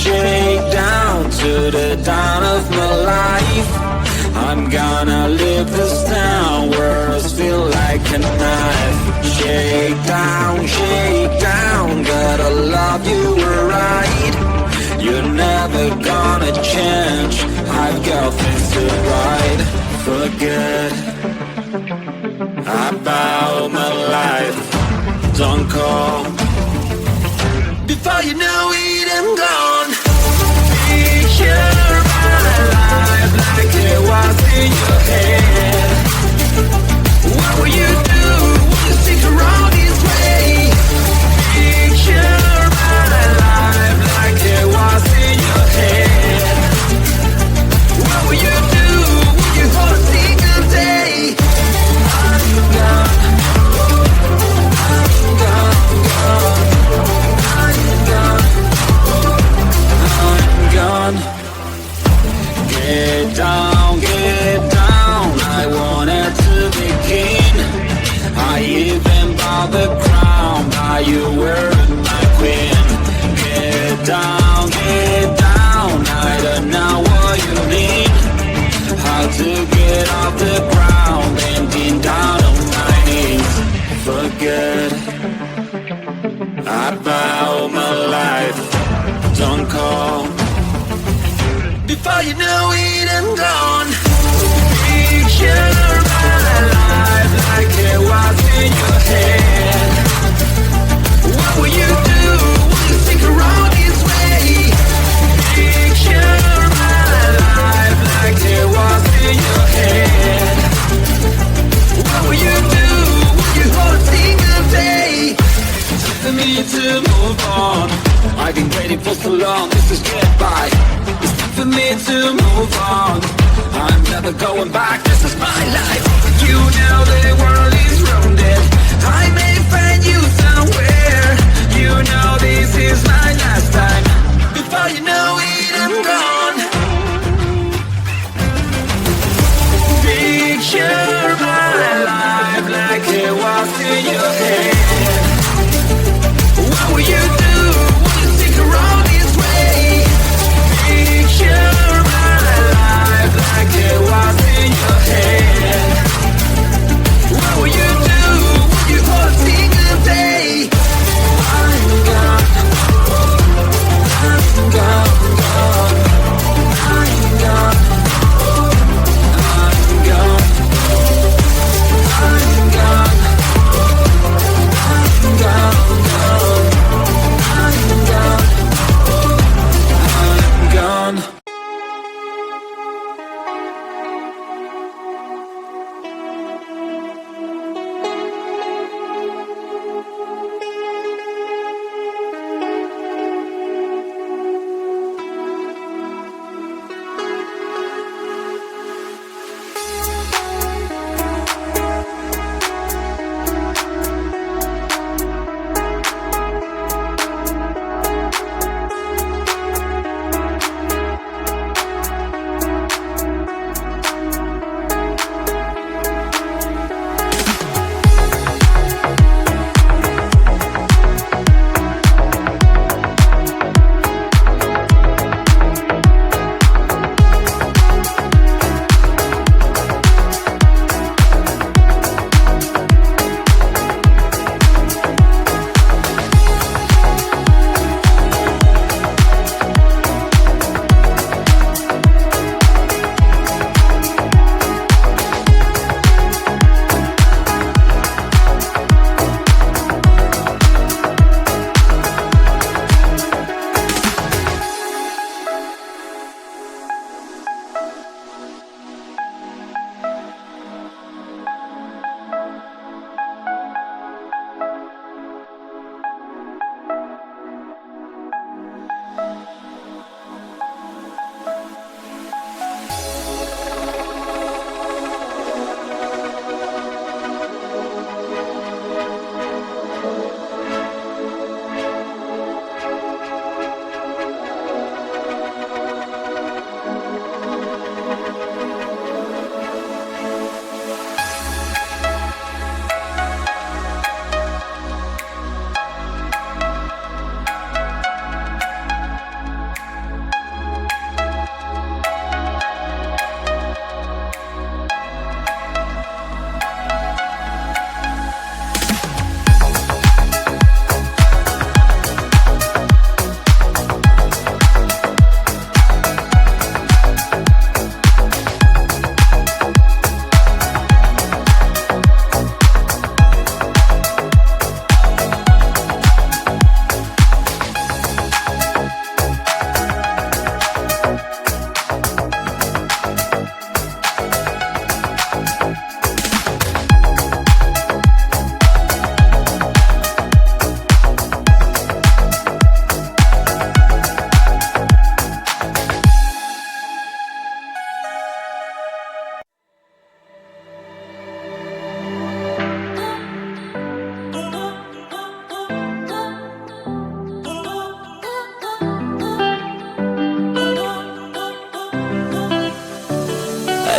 Shake down to the dawn of my life. I'm gonna live this down, words feel like a knife. Shake down, gotta love you right. You're never gonna change, I've got things to write. Forget about my life, don't call before you know it, I'm gone. Picture my life like it was in your head. What will you do when you stick around this way? Picture my life like it was in your head. What will you do when you hold a single day? I'm gone, I'm gone, gone. Get down, I wanted to begin. I even bought the crown, but you were my queen. Get down, I don't know what you mean. How to get off the ground, bending down on my knees. Forget about my life, don't call before you know it, I'm gone. Picture my life like it was in your head. What will you do when you stick around this way? Picture my life like it was in your head. What will you do when you hold a single day? For me to move on, I've been waiting for so long, this is goodbye. It's time for me to move on, I'm never going back, this is my life. You know the world is rounded, I may find you somewhere. You know this is my last time, before you know it, I'm gone. Picture my life like it was in your head. What will you do when you stick around this way? Picture my life like it was in your head. What will you do when you hold a single day? I'm gone.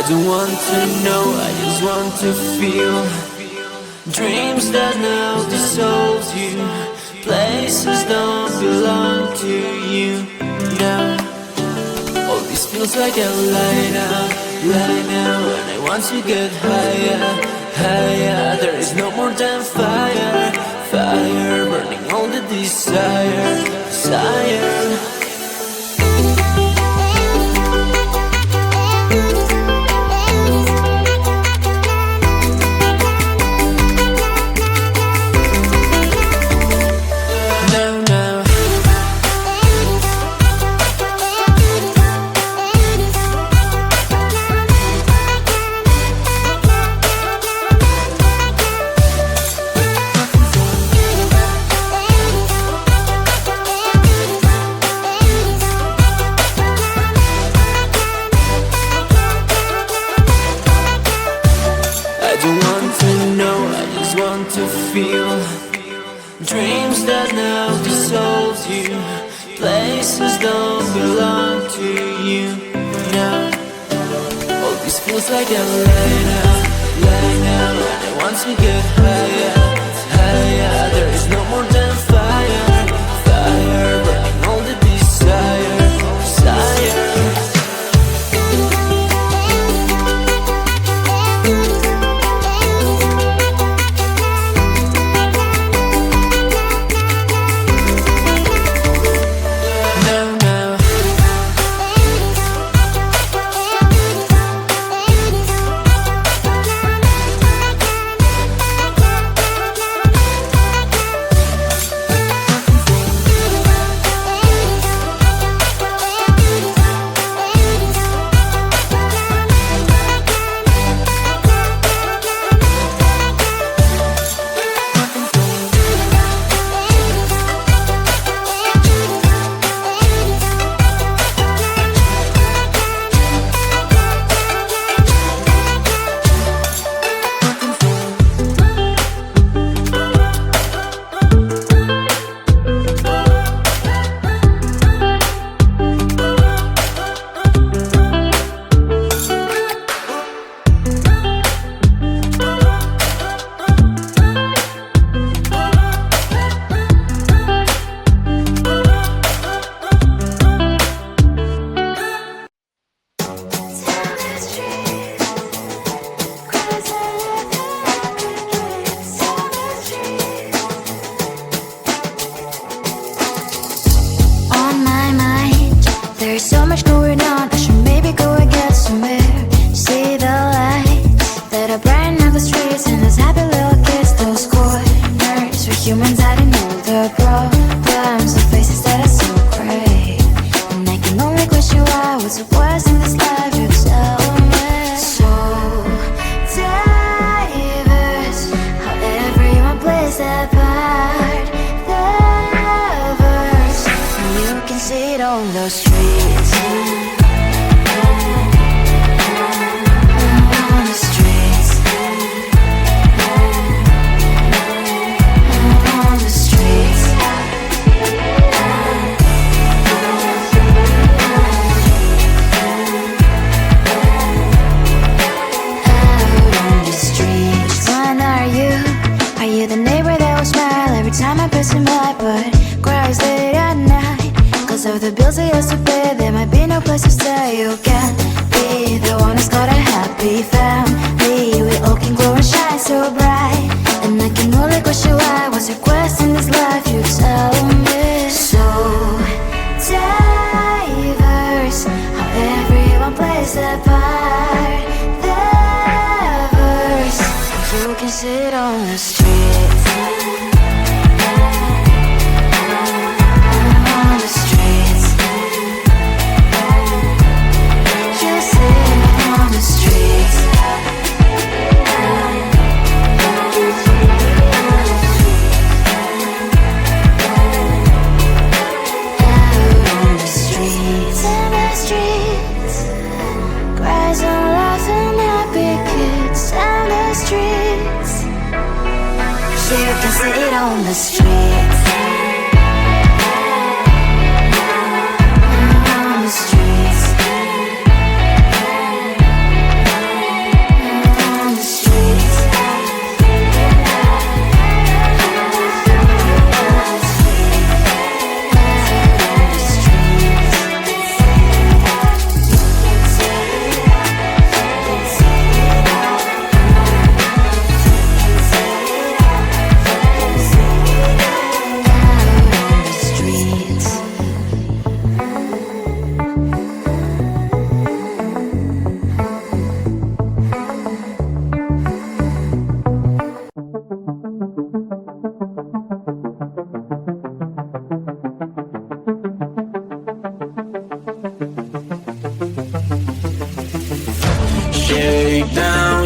don't want to know, I just want to feel. Dreams that now dissolves you. Places don't belong to you now. All this feels like a lie now, and I want to get higher, higher. There is no more than fire, fire, burning all the desire, desire. Dreams that now dissolves you. Places don't belong to you now. All this feels like a lie now, and I want to get higher, higher. There is no more than fire, fire, burning all the desire, desire.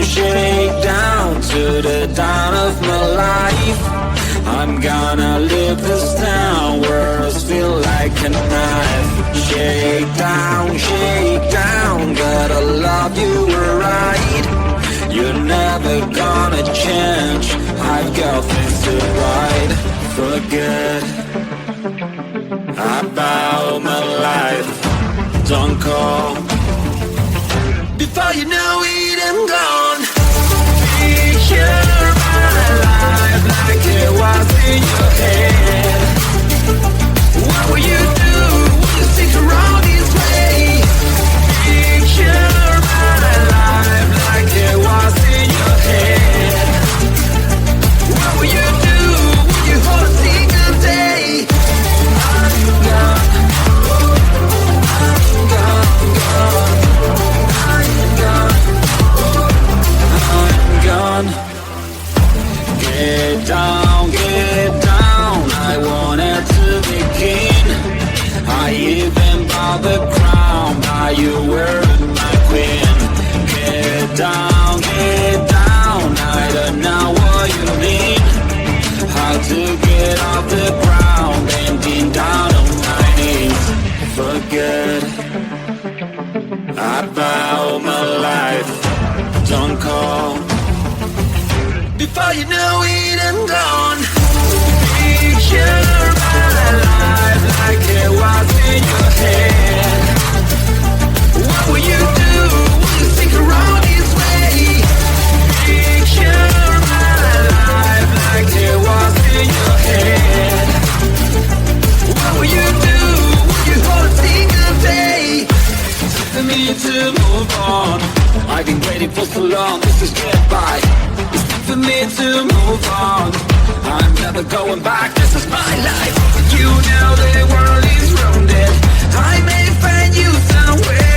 shake down to the dawn of my life. I'm gonna leave this town, words feel like a knife. Shake down, gotta love you right. You're never gonna change, I've got things to write. Forget about my life, don't call. Before you know it, I'm gone. Picture my life like it was in your head. What will you do? Will you stick around this way? Picture my life like it was in your head. What will you do? Will you hold a single day? I'm gone. I'm gone. Get down, I wanted to begin. I even bought the crown, but you were my queen. Get down, I don't know what you mean. How to get off the ground, bending down on my knees. Forget about my life, don't call. Before you know it, I'm gone. Picture my life like it was in your head. What will you do? Will you stick around this way? Picture my life like it was in your head. What will you do? Will you hold a single day? For me to move on, I've been waiting for so long, this is goodbye. For me to move on, I'm never going back, this is my life. You know the world is rounded, I may find you somewhere.